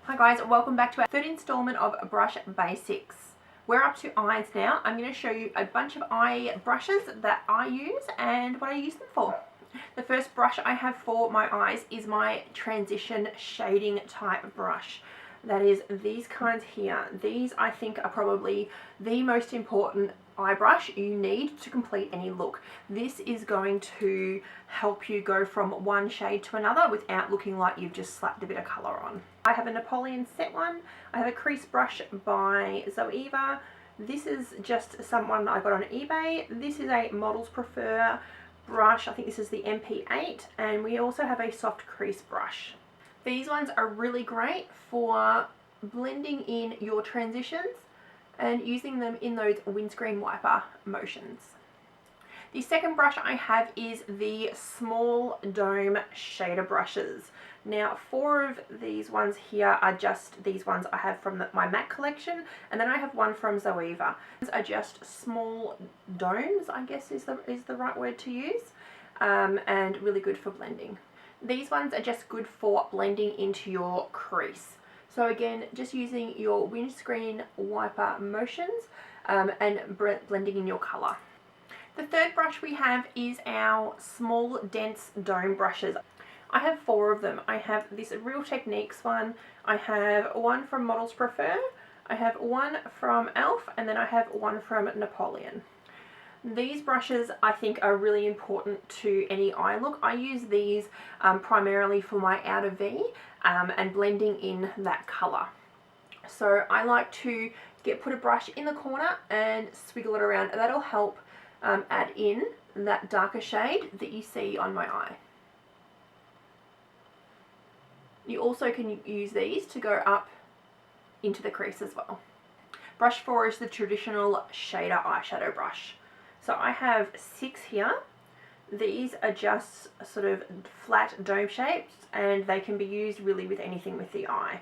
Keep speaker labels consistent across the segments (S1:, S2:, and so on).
S1: Hi guys, welcome back to our third installment of Brush Basics. We're up to eyes now. I'm going to show you a bunch of eye brushes that I use and what I use them for. The first brush I have for my eyes is my transition shading type brush. That is these kinds here. These I think are probably the most important eye brush you need to complete any look. This is going to help you go from one shade to another without looking like you've just slapped a bit of colour on. I have a Napoleon set one. I have a crease brush by Zoeva. This is just someone I got on eBay. This is a Models Prefer brush. I think this is the MP8, and we also have a soft crease brush. These ones are really great for blending in your transitions and using them in those windscreen wiper motions. The second brush I have is the small dome shader brushes. Now 4 of these ones here are just these ones I have from my MAC collection, and then I have one from Zoeva. These are just small domes, I guess is the right word to use, and really good for blending. These ones are just good for blending into your crease. So again, just using your windscreen wiper motions and blending in your colour. The third brush we have is our small dense dome brushes. I have 4 of them. I have this Real Techniques one, I have one from Models Prefer, I have one from e.l.f., and then I have one from Napoleon. These brushes I think are really important to any eye look. I use these primarily for my outer V and blending in that colour. So I like to put a brush in the corner and swiggle it around, and that'll help add in that darker shade that you see on my eye. You also can use these to go up into the crease as well. Brush 4 is the traditional shader eyeshadow brush. So I have 6 here. These are just sort of flat dome shapes, and they can be used really with anything with the eye.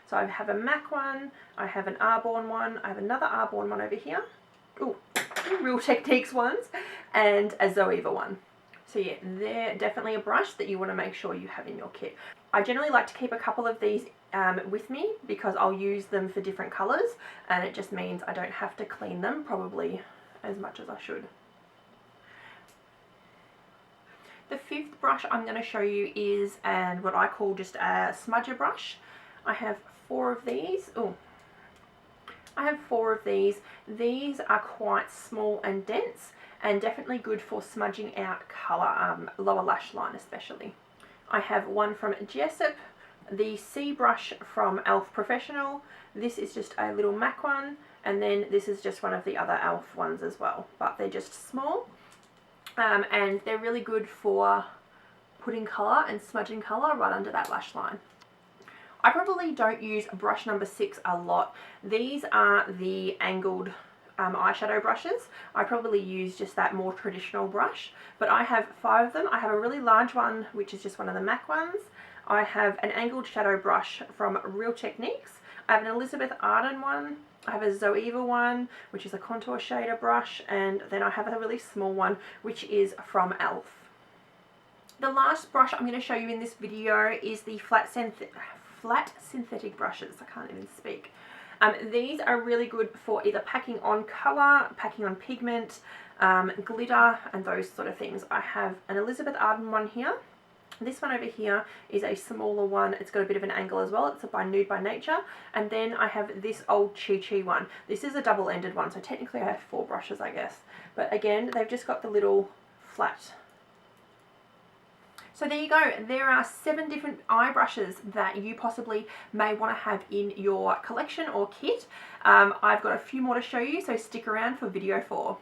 S1: So I have a MAC one, I have an Arbonne one, I have another Arbonne one over here. Ooh, Real Techniques ones, and a Zoeva one. So yeah, they're definitely a brush that you want to make sure you have in your kit. I generally like to keep a couple of these with me because I'll use them for different colours, and it just means I don't have to clean them probably as much as I should. The 5th brush I'm going to show you is what I call just a smudger brush. I have 4 of these. Oh, I have 4 of these. These are quite small and dense and definitely good for smudging out colour, lower lash line especially. I have one from Jessup, the C brush from e.l.f. Professional. This is just a little MAC one, and then this is just one of the other e.l.f. ones as well, but they're just small, and they're really good for putting colour and smudging colour right under that lash line. I probably don't use brush number 6 a lot. These are the angled eyeshadow brushes. I probably use just that more traditional brush, but I have 5 of them. I have a really large one, which is just one of the MAC ones. I have an angled shadow brush from Real Techniques. I have an Elizabeth Arden one. I have a Zoeva one, which is a contour shader brush, and then I have a really small one, which is from e.l.f. The last brush I'm going to show you in this video is the flat synthetic brushes. I can't even speak. These are really good for either packing on colour, packing on pigment, glitter, and those sort of things. I have an Elizabeth Arden one here. This one over here is a smaller one. It's got a bit of an angle as well. It's by Nude by Nature. And then I have this old Chi Chi one. This is a double-ended one, so technically I have 4 brushes, I guess. But again, they've just got the little flat. So there you go. There are 7 different eye brushes that you possibly may want to have in your collection or kit. I've got a few more to show you, so stick around for video 4.